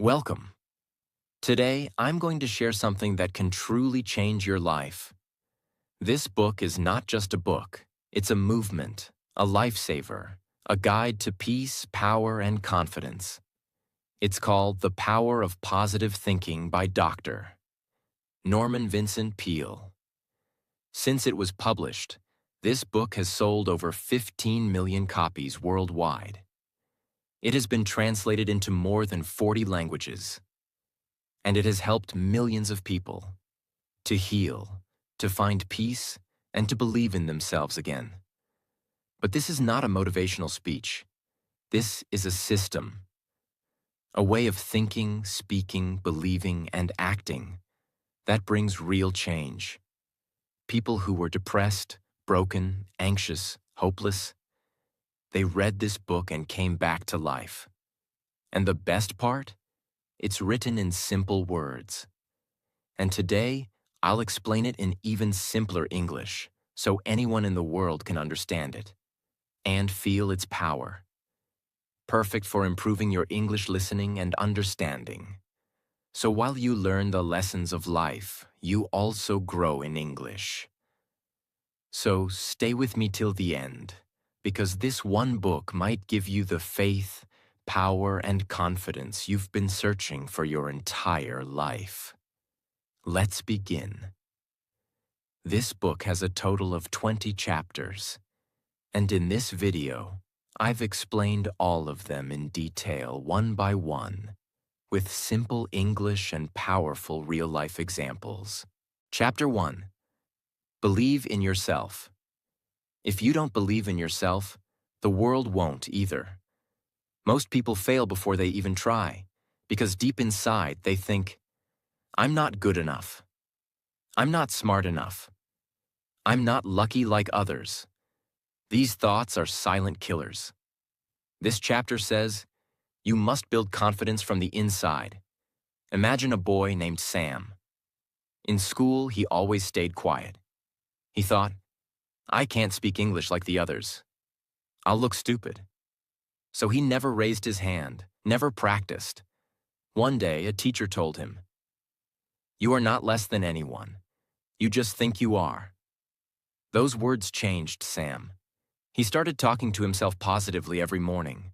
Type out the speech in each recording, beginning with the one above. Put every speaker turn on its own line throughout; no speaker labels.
Welcome. Today, I'm going to share something that can truly change your life. This book is not just a book, it's a movement, a lifesaver, a guide to peace, power, and confidence. It's called The Power of Positive Thinking by Dr. Norman Vincent Peale. Since it was published, this book has sold over 15 million copies worldwide. It has been translated into more than 40 languages, and it has helped millions of people to heal, to find peace, and to believe in themselves again. But this is not a motivational speech. This is a system, a way of thinking, speaking, believing, and acting that brings real change. People who were depressed, broken, anxious, hopeless, they read this book and came back to life. And the best part? It's written in simple words. And today, I'll explain it in even simpler English, so anyone in the world can understand it and feel its power. Perfect for improving your English listening and understanding. So while you learn the lessons of life, you also grow in English. So stay with me till the end, because this one book might give you the faith, power, and confidence you've been searching for your entire life. Let's begin. This book has a total of 20 chapters, and in this video, I've explained all of them in detail, one by one, with simple English and powerful real-life examples. Chapter 1. Believe in yourself. If you don't believe in yourself, the world won't either. Most people fail before they even try, because deep inside they think, I'm not good enough. I'm not smart enough. I'm not lucky like others. These thoughts are silent killers. This chapter says, you must build confidence from the inside. Imagine a boy named Sam. In school, he always stayed quiet. He thought, I can't speak English like the others. I'll look stupid. So he never raised his hand, never practiced. One day, a teacher told him, you are not less than anyone. You just think you are. Those words changed Sam. He started talking to himself positively every morning.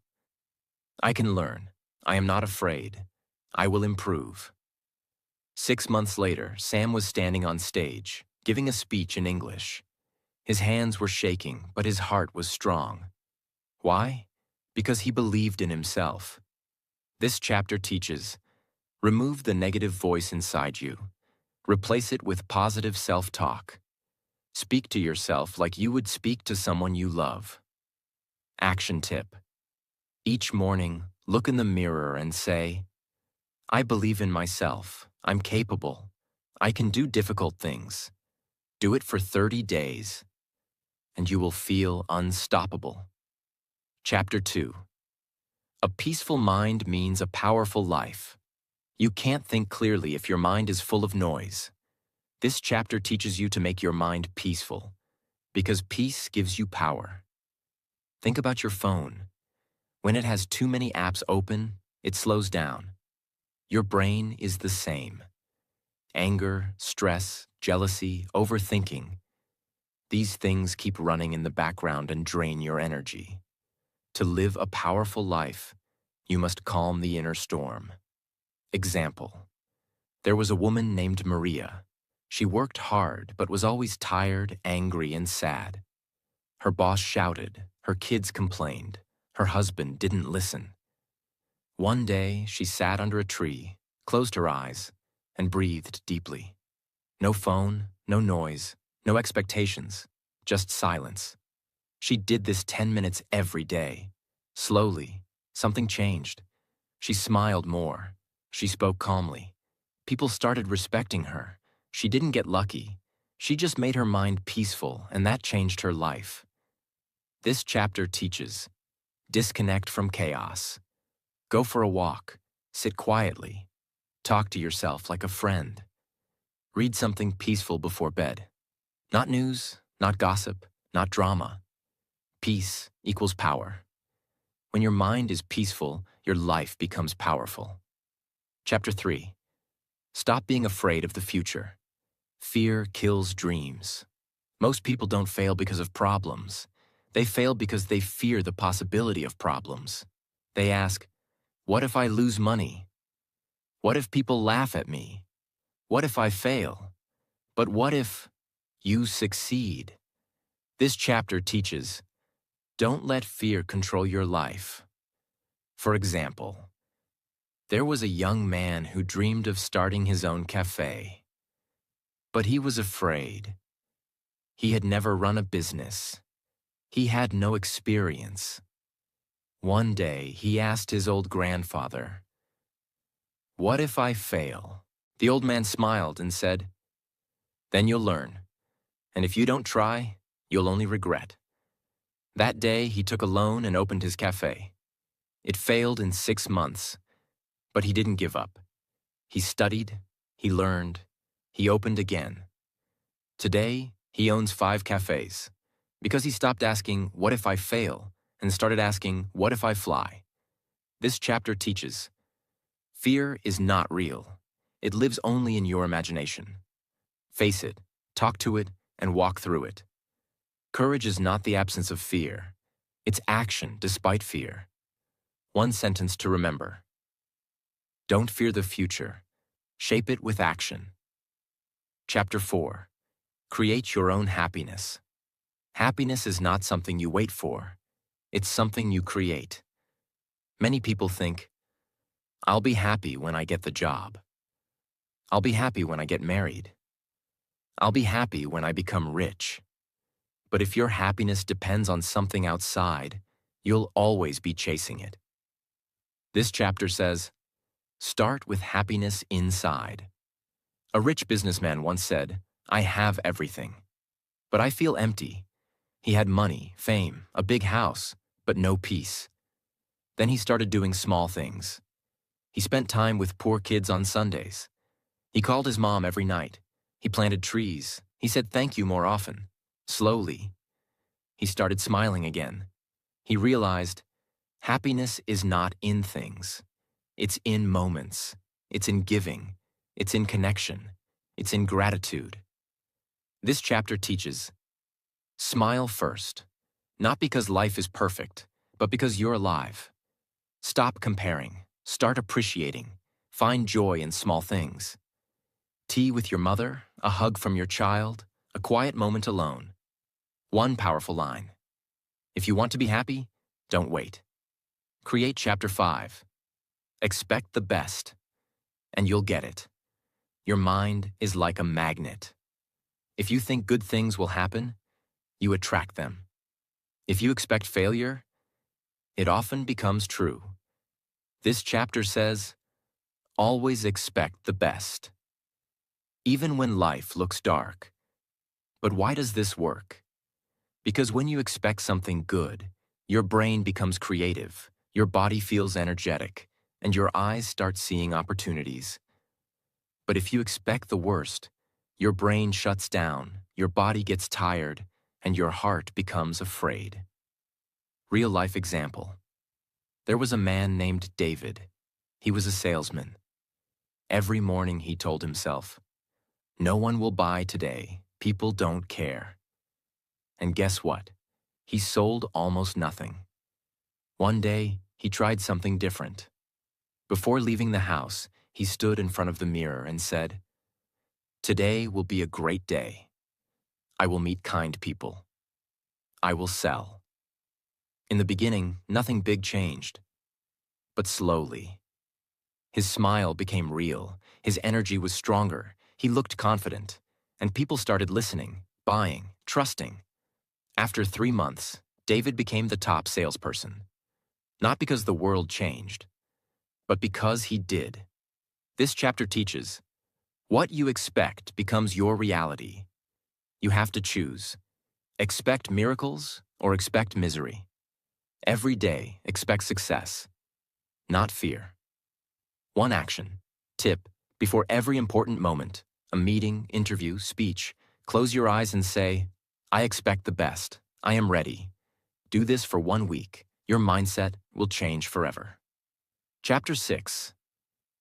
I can learn. I am not afraid. I will improve. 6 months later, Sam was standing on stage, giving a speech in English. His hands were shaking, but his heart was strong. Why? Because he believed in himself. This chapter teaches, remove the negative voice inside you. Replace it with positive self-talk. Speak to yourself like you would speak to someone you love. Action tip. Each morning, look in the mirror and say, I believe in myself. I'm capable. I can do difficult things. Do it for 30 days, and you will feel unstoppable. Chapter 2. A peaceful mind means a powerful life. You can't think clearly if your mind is full of noise. This chapter teaches you to make your mind peaceful, because peace gives you power. Think about your phone. When it has too many apps open, it slows down. Your brain is the same. Anger, stress, jealousy, overthinking. These things keep running in the background and drain your energy. To live a powerful life, you must calm the inner storm. Example. There was a woman named Maria. She worked hard, but was always tired, angry, and sad. Her boss shouted, her kids complained, her husband didn't listen. One day, she sat under a tree, closed her eyes, and breathed deeply. No phone, no noise, no expectations, just silence. She did this 10 minutes every day. Slowly, something changed. She smiled more. She spoke calmly. People started respecting her. She didn't get lucky. She just made her mind peaceful, and that changed her life. This chapter teaches, disconnect from chaos. Go for a walk. Sit quietly. Talk to yourself like a friend. Read something peaceful before bed. Not news, not gossip, not drama. Peace equals power. When your mind is peaceful, your life becomes powerful. Chapter 3. Stop being afraid of the future. Fear kills dreams. Most people don't fail because of problems. They fail because they fear the possibility of problems. They ask, what if I lose money? What if people laugh at me? What if I fail? But what if you succeed? This chapter teaches, don't let fear control your life. For example, there was a young man who dreamed of starting his own cafe. But he was afraid. He had never run a business. He had no experience. One day, he asked his old grandfather, what if I fail? The old man smiled and said, then you'll learn. And if you don't try, you'll only regret. That day, he took a loan and opened his cafe. It failed in 6 months, but he didn't give up. He studied, he learned, he opened again. Today, he owns 5 cafes because he stopped asking, what if I fail, and started asking, what if I fly? This chapter teaches, fear is not real. It lives only in your imagination. Face it, talk to it, and walk through it. Courage is not the absence of fear. It's action despite fear. One sentence to remember. Don't fear the future. Shape it with action. Chapter 4. Create your own happiness. Happiness is not something you wait for. It's something you create. Many people think, I'll be happy when I get the job. I'll be happy when I get married. I'll be happy when I become rich. But if your happiness depends on something outside, you'll always be chasing it. This chapter says, start with happiness inside. A rich businessman once said, I have everything, but I feel empty. He had money, fame, a big house, but no peace. Then he started doing small things. He spent time with poor kids on Sundays. He called his mom every night. He planted trees. He said thank you more often. Slowly, he started smiling again. He realized, happiness is not in things. It's in moments. It's in giving. It's in connection. It's in gratitude. This chapter teaches, smile first, not because life is perfect, but because you're alive. Stop comparing. Start appreciating. Find joy in small things. Tea with your mother, a hug from your child, a quiet moment alone. One powerful line. If you want to be happy, don't wait. Create Chapter 5. Expect the best, and you'll get it. Your mind is like a magnet. If you think good things will happen, you attract them. If you expect failure, it often becomes true. This chapter says, always expect the best. Even when life looks dark. But why does this work? Because when you expect something good, your brain becomes creative, your body feels energetic, and your eyes start seeing opportunities. But if you expect the worst, your brain shuts down, your body gets tired, and your heart becomes afraid. Real-life example. There was a man named David. He was a salesman. Every morning he told himself, no one will buy today. People don't care. And guess what? He sold almost nothing. One day, he tried something different. Before leaving the house, he stood in front of the mirror and said, today will be a great day. I will meet kind people. I will sell. In the beginning, nothing big changed. But slowly, his smile became real, his energy was stronger, he looked confident, and people started listening, buying, trusting. After 3 months, David became the top salesperson. Not because the world changed, but because he did. This chapter teaches, what you expect becomes your reality. You have to choose. Expect miracles or expect misery. Every day, expect success, not fear. One action. Tip. Before every important moment, a meeting, interview, speech, close your eyes and say, I expect the best. I am ready. Do this for 1 week. Your mindset will change forever. Chapter 6.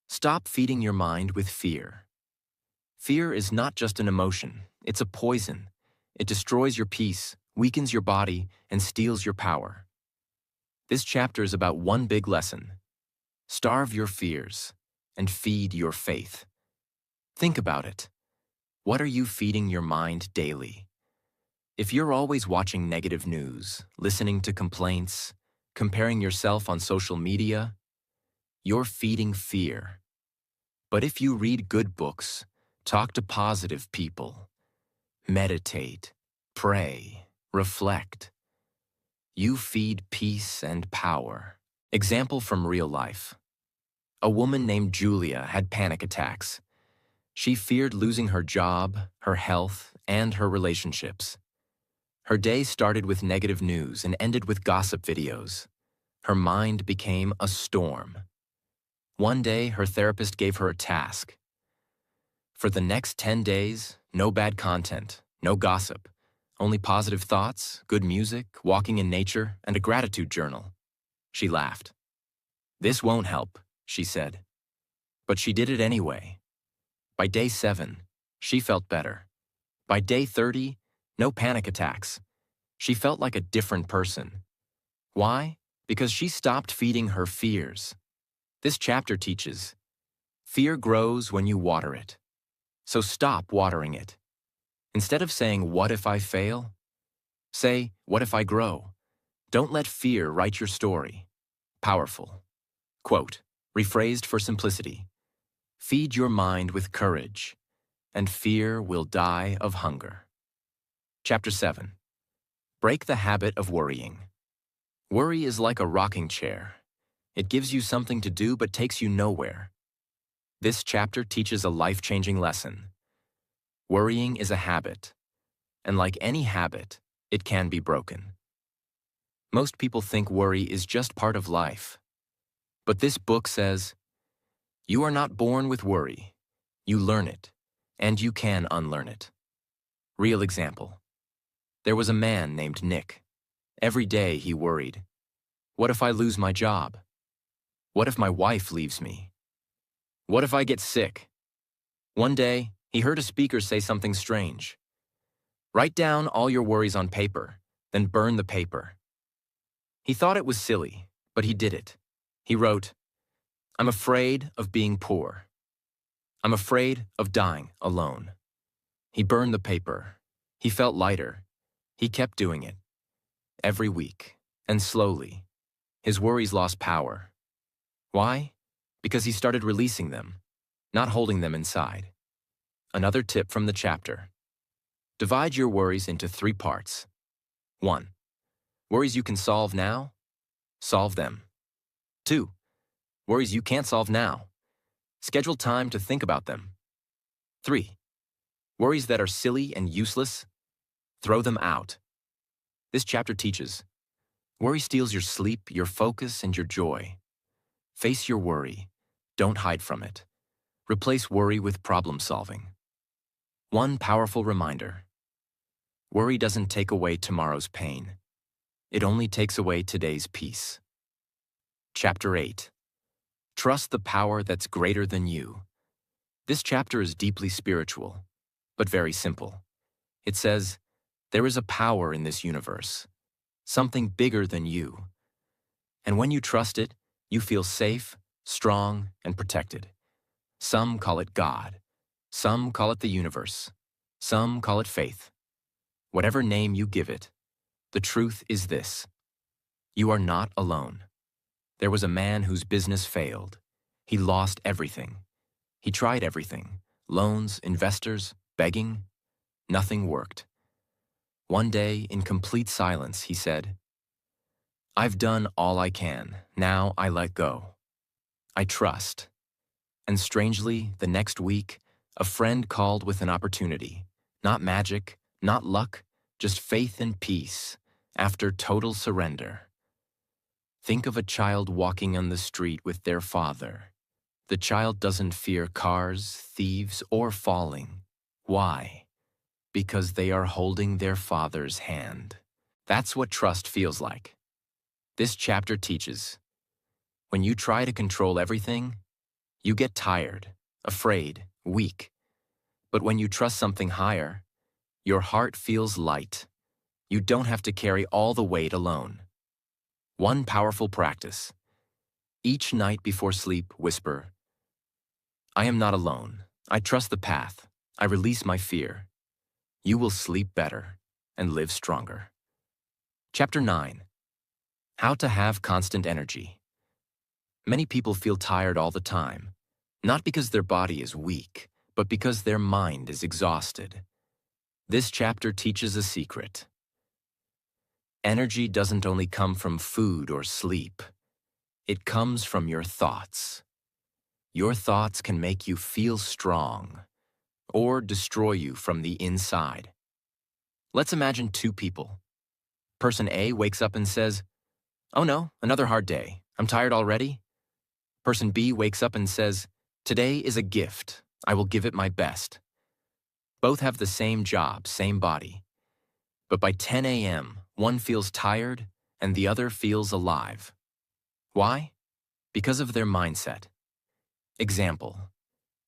Stop feeding your mind with fear. Fear is not just an emotion, it's a poison. It destroys your peace, weakens your body, and steals your power. This chapter is about one big lesson. Starve your fears and feed your faith. Think about it. What are you feeding your mind daily? If you're always watching negative news, listening to complaints, comparing yourself on social media, you're feeding fear. But if you read good books, talk to positive people, meditate, pray, reflect, you feed peace and power. Example from real life. A woman named Julia had panic attacks. She feared losing her job, her health, and her relationships. Her day started with negative news and ended with gossip videos. Her mind became a storm. One day, her therapist gave her a task. For the next 10 days, no bad content, no gossip, only positive thoughts, good music, walking in nature, and a gratitude journal. She laughed. "This won't help," she said. But she did it anyway. By day 7, she felt better. By day 30, no panic attacks. She felt like a different person. Why? Because she stopped feeding her fears. This chapter teaches, fear grows when you water it. So stop watering it. Instead of saying, "What if I fail?" say, "What if I grow?" Don't let fear write your story. Powerful. Quote, rephrased for simplicity. Feed your mind with courage, and fear will die of hunger. Chapter 7. Break the habit of worrying. Worry is like a rocking chair. It gives you something to do but takes you nowhere. This chapter teaches a life-changing lesson. Worrying is a habit, and like any habit, it can be broken. Most people think worry is just part of life. But this book says, you are not born with worry. You learn it, and you can unlearn it. Real example. There was a man named Nick. Every day he worried. What if I lose my job? What if my wife leaves me? What if I get sick? One day, he heard a speaker say something strange. Write down all your worries on paper, then burn the paper. He thought it was silly, but he did it. He wrote, I'm afraid of being poor. I'm afraid of dying alone. He burned the paper. He felt lighter. He kept doing it. Every week, and slowly, his worries lost power. Why? Because he started releasing them, not holding them inside. Another tip from the chapter. Divide your worries into 3 parts. 1. Worries you can solve now? Solve them. 2. Worries you can't solve now? Schedule time to think about them. 3. Worries that are silly and useless? Throw them out. This chapter teaches, worry steals your sleep, your focus, and your joy. Face your worry. Don't hide from it. Replace worry with problem solving. One powerful reminder. Worry doesn't take away tomorrow's pain. It only takes away today's peace. Chapter 8. Trust the power that's greater than you. This chapter is deeply spiritual, but very simple. It says, there is a power in this universe, something bigger than you. And when you trust it, you feel safe, strong, and protected. Some call it God. Some call it the universe. Some call it faith. Whatever name you give it, the truth is this. You are not alone. There was a man whose business failed. He lost everything. He tried everything. Loans, investors, begging. Nothing worked. One day, in complete silence, he said, I've done all I can. Now I let go. I trust. And strangely, the next week, a friend called with an opportunity. Not magic, not luck, just faith and peace, after total surrender. Think of a child walking on the street with their father. The child doesn't fear cars, thieves, or falling. Why? Because they are holding their father's hand. That's what trust feels like. This chapter teaches, when you try to control everything, You get tired, afraid, weak. But when you trust something higher, your heart feels light. You don't have to carry all the weight alone. One powerful practice. Each night before sleep, whisper, I am not alone. I trust the path. I release my fear. You will sleep better and live stronger. Chapter 9. How to have constant energy. Many people feel tired all the time, not because their body is weak, but because their mind is exhausted. This chapter teaches a secret. Energy doesn't only come from food or sleep. It comes from your thoughts. Your thoughts can make you feel strong or destroy you from the inside. Let's imagine two people. Person A wakes up and says, "Oh no, another hard day. I'm tired already." Person B wakes up and says, "Today is a gift. I will give it my best." Both have the same job, same body. But by 10 a.m., one feels tired and the other feels alive. Why? Because of their mindset. Example.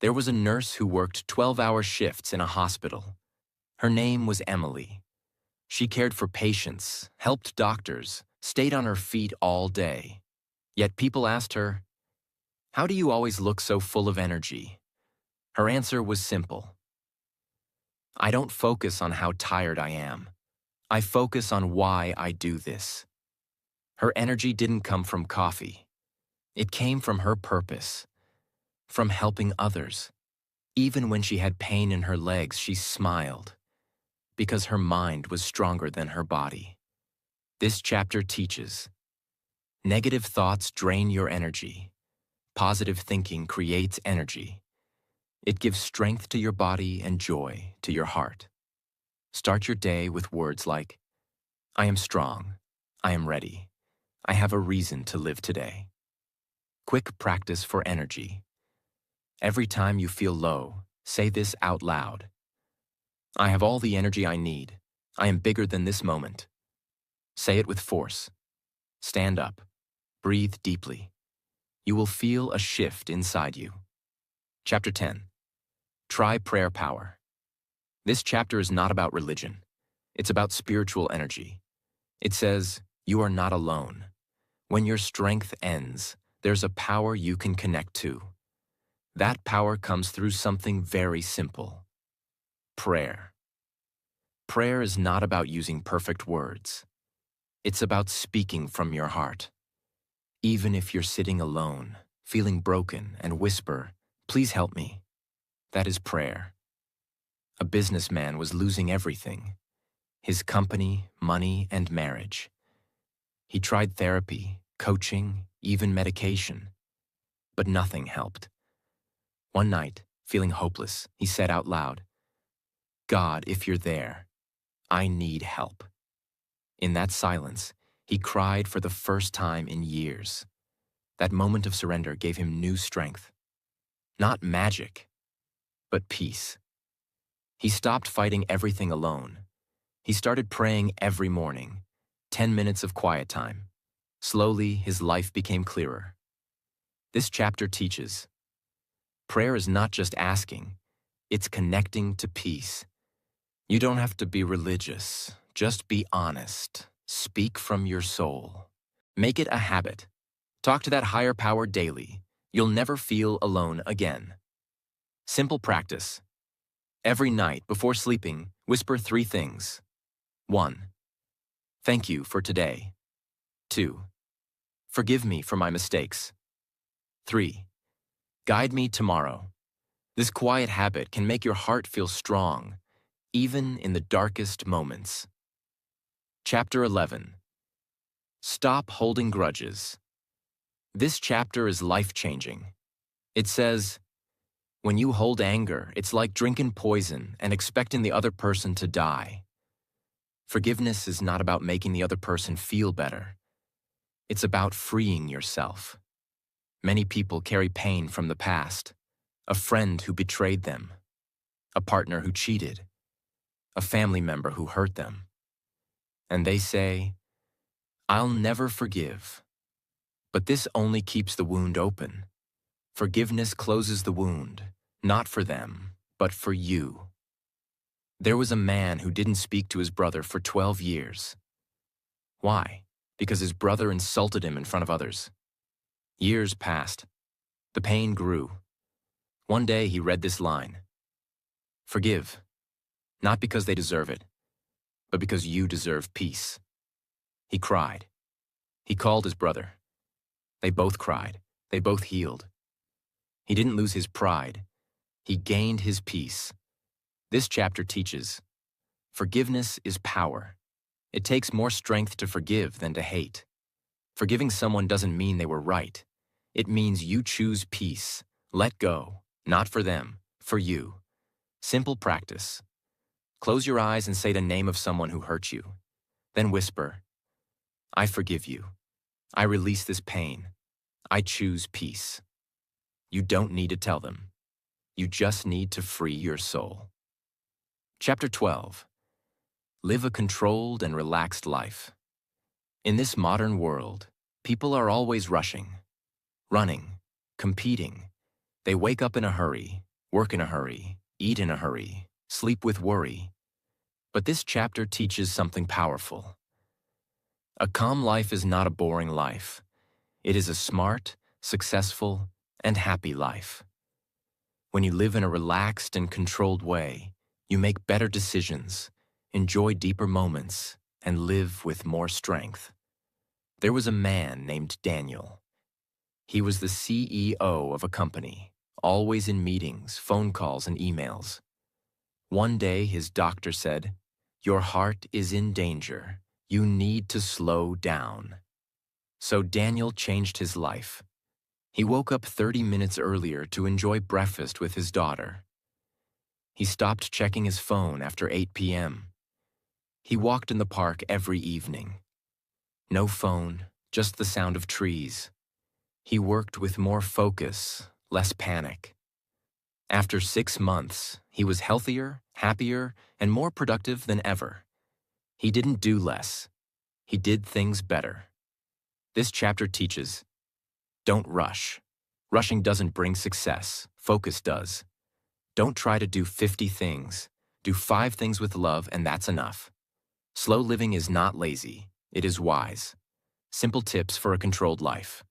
There was a nurse who worked 12-hour shifts in a hospital. Her name was Emily. She cared for patients, helped doctors, stayed on her feet all day. Yet people asked her, "How do you always look so full of energy?" Her answer was simple. "I don't focus on how tired I am. I focus on why I do this." Her energy didn't come from coffee. It came from her purpose, from helping others. Even when she had pain in her legs, she smiled, because her mind was stronger than her body. This chapter teaches, negative thoughts drain your energy. Positive thinking creates energy. It gives strength to your body and joy to your heart. Start your day with words like, I am strong. I am ready. I have a reason to live today. Quick practice for energy. Every time you feel low, say this out loud. I have all the energy I need. I am bigger than this moment. Say it with force. Stand up. Breathe deeply. You will feel a shift inside you. Chapter 10. Try prayer power. This chapter is not about religion. It's about spiritual energy. It says, you are not alone. When your strength ends, there's a power you can connect to. That power comes through something very simple. Prayer. Prayer is not about using perfect words. It's about speaking from your heart. Even if you're sitting alone, feeling broken, and whisper, please help me. That is prayer. A businessman was losing everything. His company, money, and marriage. He tried therapy, coaching, even medication. But nothing helped. One night, feeling hopeless, he said out loud, God, if you're there, I need help. In that silence, he cried for the first time in years. That moment of surrender gave him new strength. Not magic, but peace. He stopped fighting everything alone. He started praying every morning, 10 minutes of quiet time. Slowly, his life became clearer. This chapter teaches, prayer is not just asking, it's connecting to peace. You don't have to be religious, just be honest. Speak from your soul. Make it a habit. Talk to that higher power daily. You'll never feel alone again. Simple practice. Every night before sleeping, whisper 3 things. 1. Thank you for today. 2. Forgive me for my mistakes. 3. Guide me tomorrow. This quiet habit can make your heart feel strong, even in the darkest moments. Chapter 11. Stop holding grudges. This chapter is life-changing. It says, when you hold anger, it's like drinking poison and expecting the other person to die. Forgiveness is not about making the other person feel better. It's about freeing yourself. Many people carry pain from the past. A friend who betrayed them. A partner who cheated. A family member who hurt them. And they say, I'll never forgive. But this only keeps the wound open. Forgiveness closes the wound, not for them, but for you. There was a man who didn't speak to his brother for 12 years. Why? Because his brother insulted him in front of others. Years passed. The pain grew. One day he read this line: "Forgive, not because they deserve it, but because you deserve peace." He cried. He called his brother. They both cried. They both healed. He didn't lose his pride. He gained his peace. This chapter teaches, forgiveness is power. It takes more strength to forgive than to hate. Forgiving someone doesn't mean they were right. It means you choose peace. Let go, not for them, for you. Simple practice. Close your eyes and say the name of someone who hurt you. Then whisper, "I forgive you. I release this pain. I choose peace." You don't need to tell them. You just need to free your soul. Chapter 12. Live a controlled and relaxed life. In this modern world, people are always rushing, running, competing. They wake up in a hurry, work in a hurry, eat in a hurry, sleep with worry. But this chapter teaches something powerful. A calm life is not a boring life. It is a smart, successful, and happy life. When you live in a relaxed and controlled way, you make better decisions, enjoy deeper moments, and live with more strength. There was a man named Daniel. He was the CEO of a company, always in meetings, phone calls, and emails. One day, his doctor said, "Your heart is in danger. You need to slow down." So Daniel changed his life. He woke up 30 minutes earlier to enjoy breakfast with his daughter. He stopped checking his phone after 8 p.m. He walked in the park every evening. No phone, just the sound of trees. He worked with more focus, less panic. After 6 months, he was healthier, happier, and more productive than ever. He didn't do less. He did things better. This chapter teaches, don't rush. Rushing doesn't bring success. Focus does. Don't try to do 50 things. Do 5 things with love, and that's enough. Slow living is not lazy. It is wise. Simple tips for a controlled life.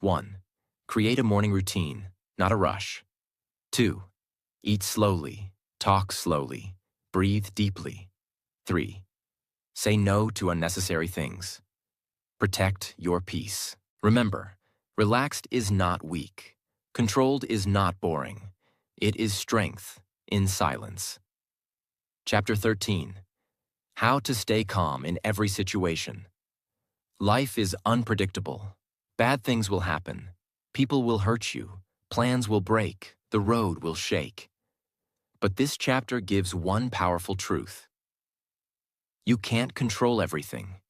1. Create a morning routine, not a rush. 2. Eat slowly. Talk slowly. Breathe deeply. 3. Say no to unnecessary things. Protect your peace. Remember, relaxed is not weak. Controlled is not boring. It is strength in silence. Chapter 13. How to stay calm in every situation. Life is unpredictable. Bad things will happen. People will hurt you. Plans will break. The road will shake. But this chapter gives one powerful truth. You can't control everything,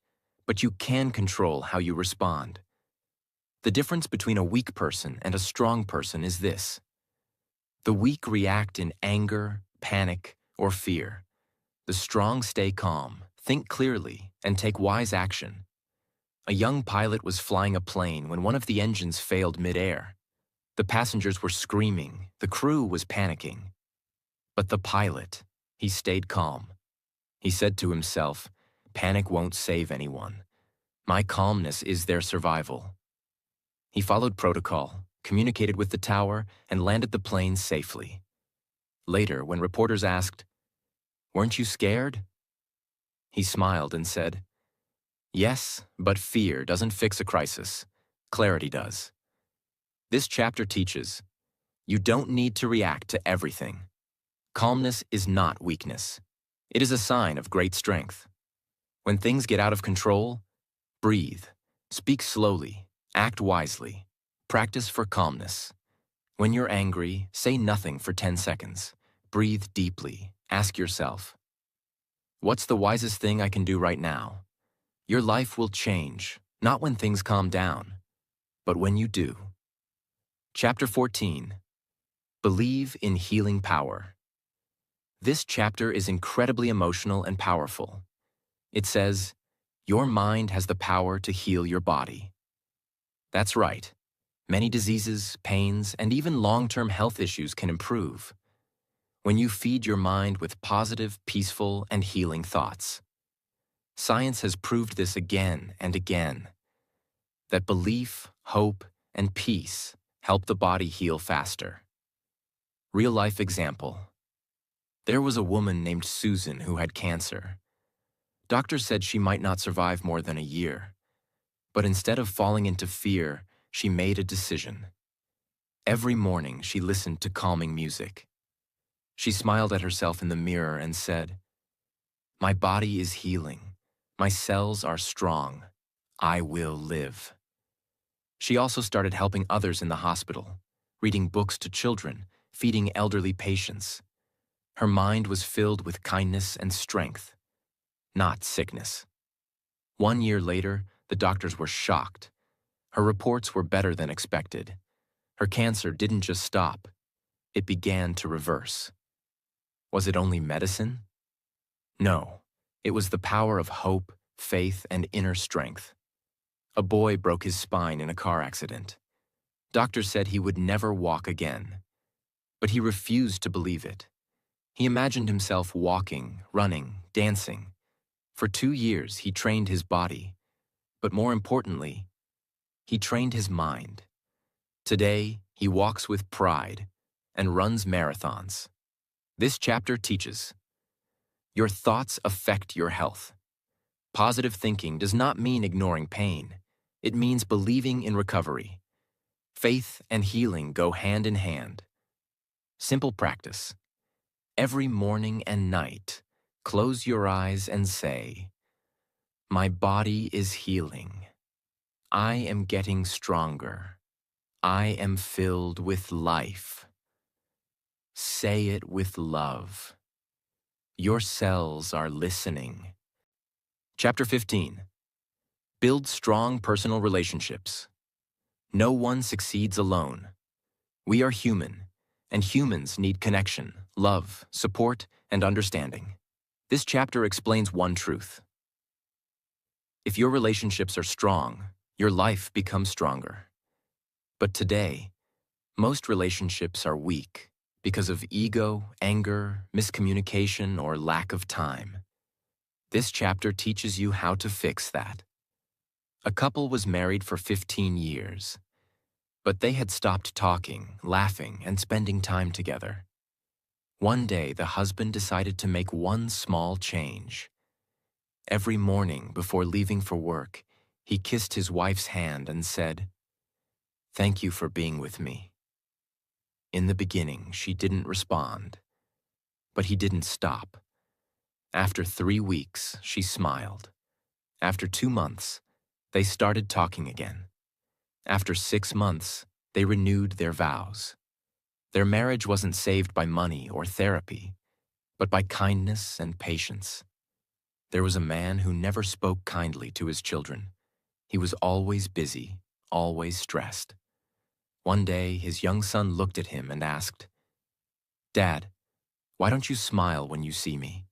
but you can control how you respond. The difference between a weak person and a strong person is this. The weak react in anger, panic, or fear. The strong stay calm, think clearly, and take wise action. A young pilot was flying a plane when one of the engines failed mid-air. The passengers were screaming, the crew was panicking. But the pilot, he stayed calm. He said to himself, "Panic won't save anyone. My calmness is their survival." He followed protocol, communicated with the tower, and landed the plane safely. Later, when reporters asked, "Weren't you scared?" he smiled and said, "Yes, but fear doesn't fix a crisis. Clarity does." This chapter teaches, you don't need to react to everything. Calmness is not weakness. It is a sign of great strength. When things get out of control, breathe, speak slowly, act wisely, practice for calmness. When you're angry, say nothing for 10 seconds. Breathe deeply. Ask yourself, what's the wisest thing I can do right now? Your life will change, not when things calm down, but when you do. Chapter 14. Believe in healing power. This chapter is incredibly emotional and powerful. It says, your mind has the power to heal your body. That's right. Many diseases, pains, and even long-term health issues can improve when you feed your mind with positive, peaceful, and healing thoughts. Science has proved this again and again, that belief, hope, and peace help the body heal faster. Real-life example. There was a woman named Susan who had cancer. Doctors said she might not survive more than a year. But instead of falling into fear, she made a decision. Every morning, she listened to calming music. She smiled at herself in the mirror and said, "My body is healing. My cells are strong. I will live." She also started helping others in the hospital, reading books to children, feeding elderly patients. Her mind was filled with kindness and strength, not sickness. 1 year later, the doctors were shocked. Her reports were better than expected. Her cancer didn't just stop, it began to reverse. Was it only medicine? No, it was the power of hope, faith, and inner strength. A boy broke his spine in a car accident. Doctors said he would never walk again. But he refused to believe it. He imagined himself walking, running, dancing. For 2 years, he trained his body. But more importantly, he trained his mind. Today, he walks with pride and runs marathons. This chapter teaches: your thoughts affect your health. Positive thinking does not mean ignoring pain. It means believing in recovery. Faith and healing go hand in hand. Simple practice. Every morning and night, close your eyes and say, "My body is healing. I am getting stronger. I am filled with life." Say it with love. Your cells are listening. Chapter 15. Build strong personal relationships. No one succeeds alone. We are human, and humans need connection, love, support, and understanding. This chapter explains one truth. If your relationships are strong, your life becomes stronger. But today, most relationships are weak because of ego, anger, miscommunication, or lack of time. This chapter teaches you how to fix that. A couple was married for 15 years, but they had stopped talking, laughing, and spending time together. One day, the husband decided to make one small change. Every morning before leaving for work, he kissed his wife's hand and said, "Thank you for being with me." In the beginning, she didn't respond, but he didn't stop. After 3 weeks, she smiled. After 2 months, they started talking again. After 6 months, they renewed their vows. Their marriage wasn't saved by money or therapy, but by kindness and patience. There was a man who never spoke kindly to his children. He was always busy, always stressed. One day, his young son looked at him and asked, "Dad, why don't you smile when you see me?"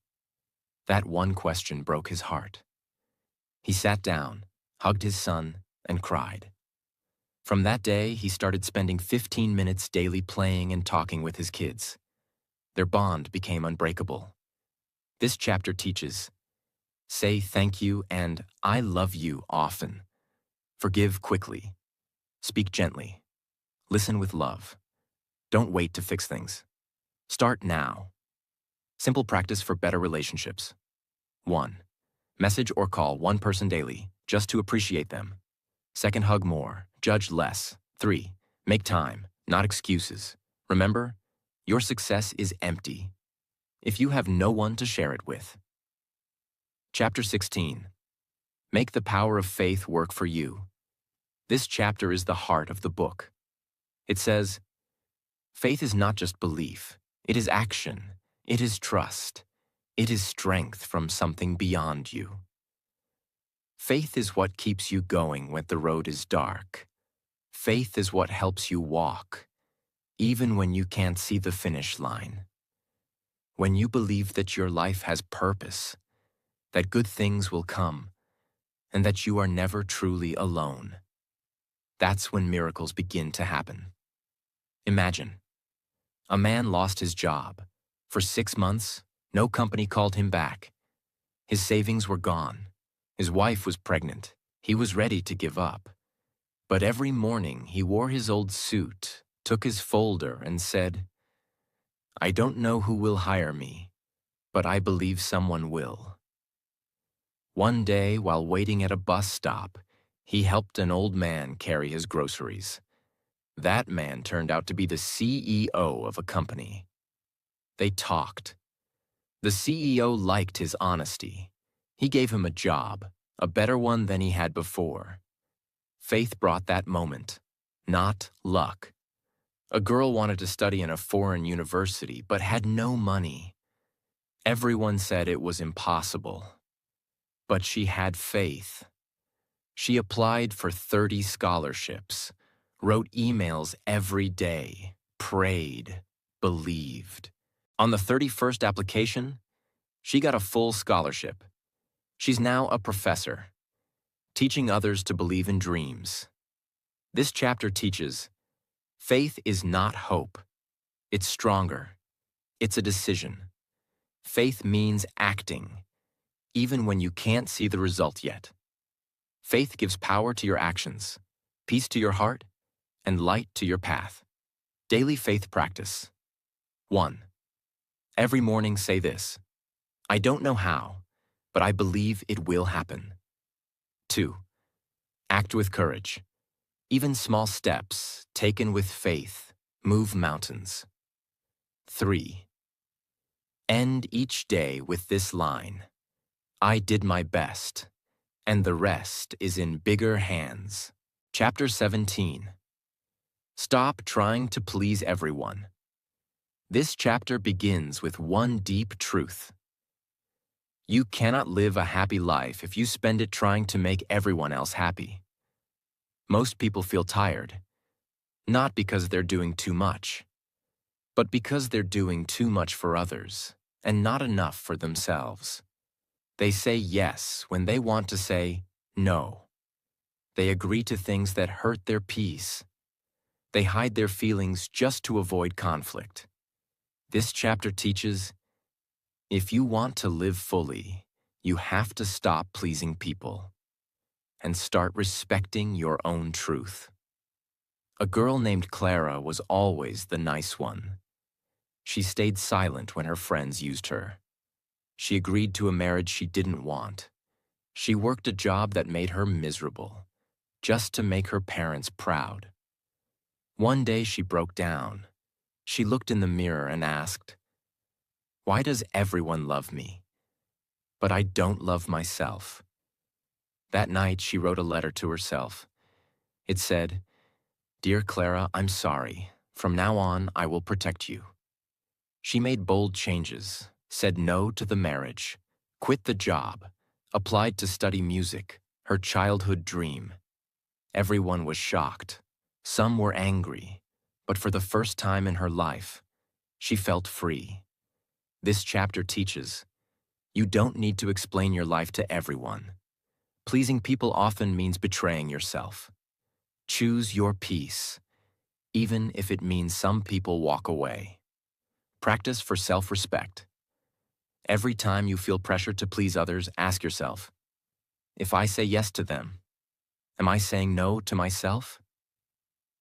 That one question broke his heart. He sat down, hugged his son, and cried. From that day, he started spending 15 minutes daily playing and talking with his kids. Their bond became unbreakable. This chapter teaches: say thank you and "I love you" often. Forgive quickly. Speak gently. Listen with love. Don't wait to fix things. Start now. Simple practice for better relationships. 1. Message or call one person daily, just to appreciate them. 2. Hug more, judge less. 3. Make time, not excuses. Remember, your success is empty if you have no one to share it with. Chapter 16. Make the power of faith work for you. This chapter is the heart of the book. It says, faith is not just belief. It is action. It is trust. It is strength from something beyond you. Faith is what keeps you going when the road is dark. Faith is what helps you walk, even when you can't see the finish line. When you believe that your life has purpose, that good things will come, and that you are never truly alone. That's when miracles begin to happen. Imagine, a man lost his job. For 6 months, no company called him back. His savings were gone. His wife was pregnant. He was ready to give up. But every morning he wore his old suit, took his folder, and said, "I don't know who will hire me, but I believe someone will." One day, while waiting at a bus stop, he helped an old man carry his groceries. That man turned out to be the CEO of a company. They talked. The CEO liked his honesty. He gave him a job, a better one than he had before. Faith brought that moment, not luck. A girl wanted to study in a foreign university but had no money. Everyone said it was impossible. But she had faith. She applied for 30 scholarships, wrote emails every day, prayed, believed. On the 31st application, she got a full scholarship. She's now a professor, teaching others to believe in dreams. This chapter teaches, faith is not hope. It's stronger. It's a decision. Faith means acting, even when you can't see the result yet. Faith gives power to your actions, peace to your heart, and light to your path. Daily faith practice. 1. Every morning say this: I don't know how, but I believe it will happen. 2. Act with courage. Even small steps, taken with faith, move mountains. 3. End each day with this line: I did my best, and the rest is in bigger hands. Chapter 17. Stop trying to please everyone. This chapter begins with one deep truth. You cannot live a happy life if you spend it trying to make everyone else happy. Most people feel tired, not because they're doing too much, but because they're doing too much for others and not enough for themselves. They say yes when they want to say no. They agree to things that hurt their peace. They hide their feelings just to avoid conflict. This chapter teaches, if you want to live fully, you have to stop pleasing people and start respecting your own truth. A girl named Clara was always the nice one. She stayed silent when her friends used her. She agreed to a marriage she didn't want. She worked a job that made her miserable, just to make her parents proud. One day she broke down. She looked in the mirror and asked, "Why does everyone love me, but I don't love myself?" That night she wrote a letter to herself. It said, "Dear Clara, I'm sorry. From now on, I will protect you." She made bold changes, said no to the marriage, quit the job, applied to study music, her childhood dream. Everyone was shocked. Some were angry, but for the first time in her life, she felt free. This chapter teaches, you don't need to explain your life to everyone. Pleasing people often means betraying yourself. Choose your peace, even if it means some people walk away. Practice for self-respect. Every time you feel pressure to please others, ask yourself, if I say yes to them, am I saying no to myself?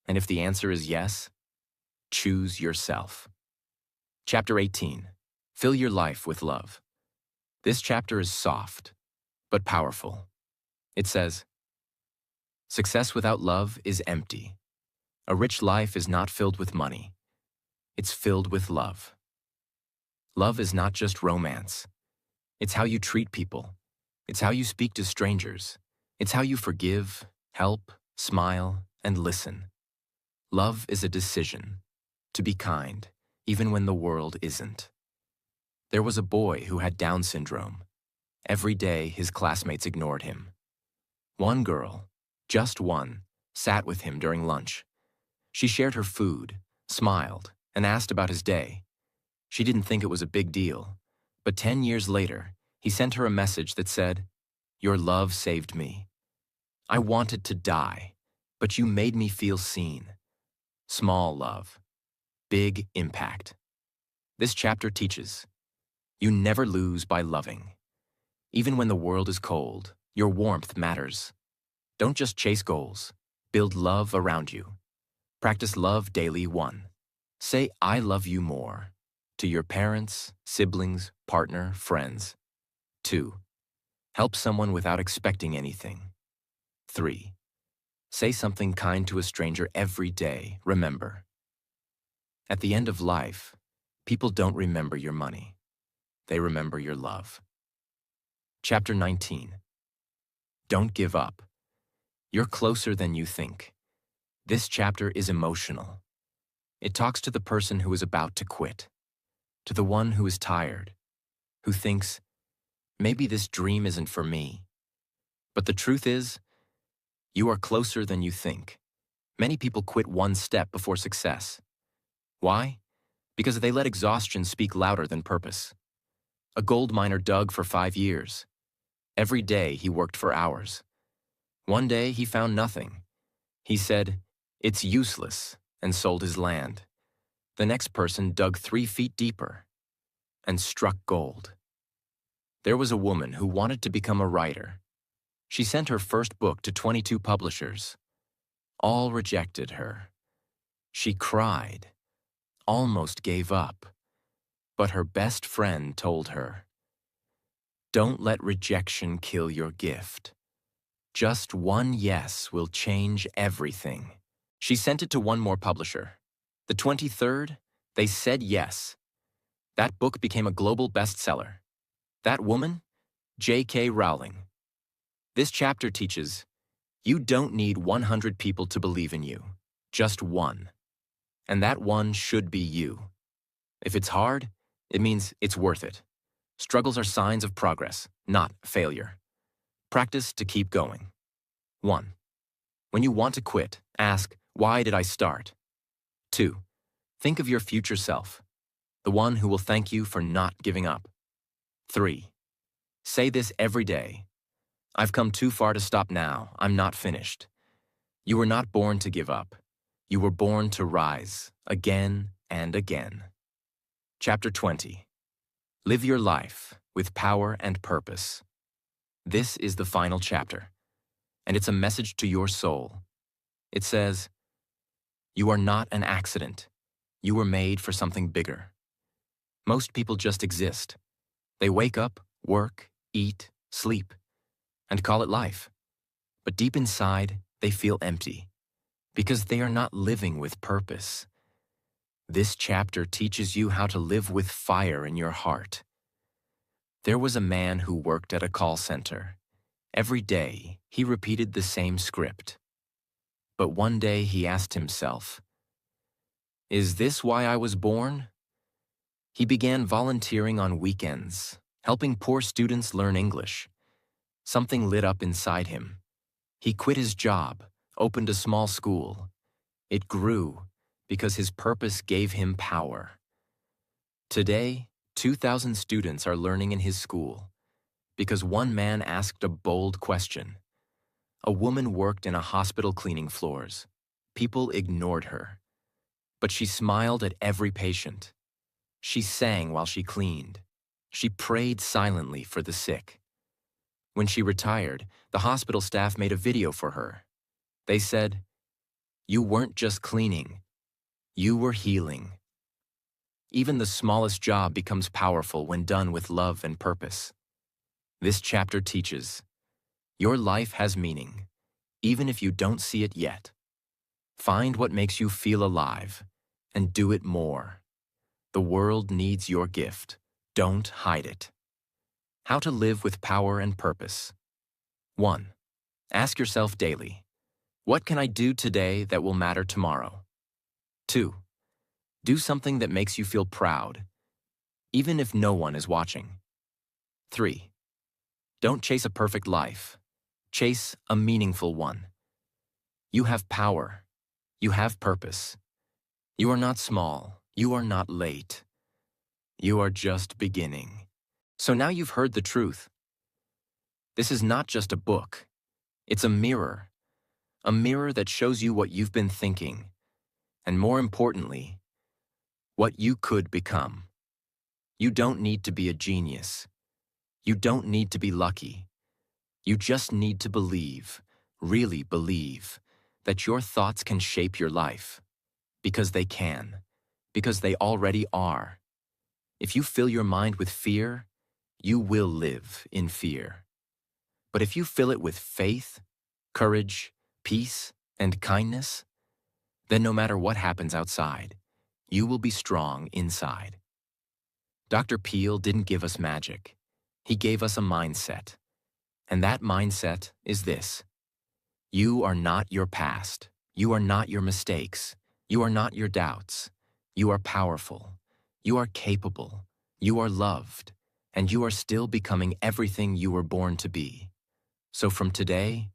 And if the answer is yes, choose yourself. Chapter 18. Fill your life with love. This chapter is soft, but powerful. It says, success without love is empty. A rich life is not filled with money. It's filled with love. Love is not just romance. It's how you treat people. It's how you speak to strangers. It's how you forgive, help, smile, and listen. Love is a decision to be kind, even when the world isn't. There was a boy who had Down syndrome. Every day, his classmates ignored him. One girl, just one, sat with him during lunch. She shared her food, smiled, and asked about his day. She didn't think it was a big deal, but 10 years later, he sent her a message that said, "Your love saved me. I wanted to die, but you made me feel seen. Small love, big impact. This chapter teaches you never lose by loving. Even when the world is cold, your warmth matters. Don't just chase goals, build love around you. Practice love daily. 1. Say, I love you more to your parents, siblings, partner, friends. 2. Help someone without expecting anything. 3. Say something kind to a stranger every day. Remember, at the end of life, people don't remember your money. They remember your love. Chapter 19. Don't give up. You're closer than you think. This chapter is emotional. It talks to the person who is about to quit, to the one who is tired, who thinks, maybe this dream isn't for me. But the truth is, you are closer than you think. Many people quit one step before success. Why? Because they let exhaustion speak louder than purpose. A gold miner dug for 5 years. Every day he worked for hours. One day he found nothing. He said, it's useless, and sold his land. The next person dug 3 feet deeper and struck gold. There was a woman who wanted to become a writer. She sent her first book to 22 publishers. All rejected her. She cried, almost gave up. But her best friend told her, don't let rejection kill your gift. Just one yes will change everything. She sent it to one more publisher. The 23rd, they said yes. That book became a global bestseller. That woman? J.K. Rowling. This chapter teaches, you don't need 100 people to believe in you, just one. And that one should be you. If it's hard, it means it's worth it. Struggles are signs of progress, not failure. Practice to keep going. 1. When you want to quit, ask, why did I start? 2. Think of your future self, the one who will thank you for not giving up. 3. Say this every day. I've come too far to stop now. I'm not finished. You were not born to give up. You were born to rise again and again. Chapter 20. Live your life with power and purpose. This is the final chapter, and it's a message to your soul. It says, you are not an accident. You were made for something bigger. Most people just exist. They wake up, work, eat, sleep, and call it life. But deep inside, they feel empty because they are not living with purpose. This chapter teaches you how to live with fire in your heart. There was a man who worked at a call center. Every day, he repeated the same script. But one day he asked himself, is this why I was born? He began volunteering on weekends, helping poor students learn English. Something lit up inside him. He quit his job, opened a small school. It grew because his purpose gave him power. Today, 2,000 students are learning in his school because one man asked a bold question. A woman worked in a hospital cleaning floors. People ignored her. But she smiled at every patient. She sang while she cleaned. She prayed silently for the sick. When she retired, the hospital staff made a video for her. They said, you weren't just cleaning, you were healing. Even the smallest job becomes powerful when done with love and purpose. This chapter teaches, your life has meaning, even if you don't see it yet. Find what makes you feel alive, and do it more. The world needs your gift. Don't hide it. How to live with power and purpose. 1. Ask yourself daily, what can I do today that will matter tomorrow? 2. Do something that makes you feel proud, even if no one is watching. 3. Don't chase a perfect life. Chase a meaningful one. You have power. You have purpose. You are not small. You are not late. You are just beginning. So now you've heard the truth. This is not just a book. It's a mirror. a mirror that shows you what you've been thinking, and more importantly, what you could become. You don't need to be a genius. You don't need to be lucky. You just need to believe, really believe, that your thoughts can shape your life. Because they can. Because they already are. If you fill your mind with fear, you will live in fear. But if you fill it with faith, courage, peace, and kindness, then no matter what happens outside, you will be strong inside. Dr. Peale didn't give us magic. He gave us a mindset. And that mindset is this: you are not your past. You are not your mistakes. You are not your doubts. You are powerful. You are capable. You are loved. And you are still becoming everything you were born to be. So from today,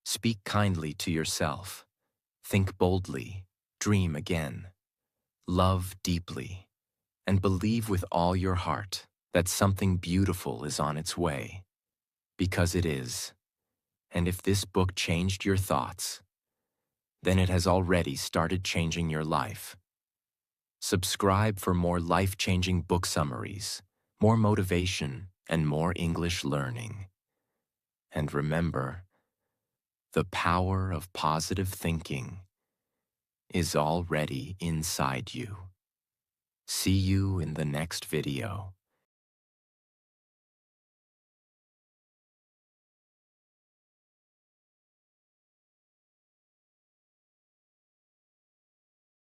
speak kindly to yourself. Think boldly. Dream again. Love deeply. And believe with all your heart that something beautiful is on its way. Because it is. And if this book changed your thoughts, then it has already started changing your life. Subscribe for more life-changing book summaries, more motivation, and more English learning. And remember, the power of positive thinking is already inside you. See you in the next video.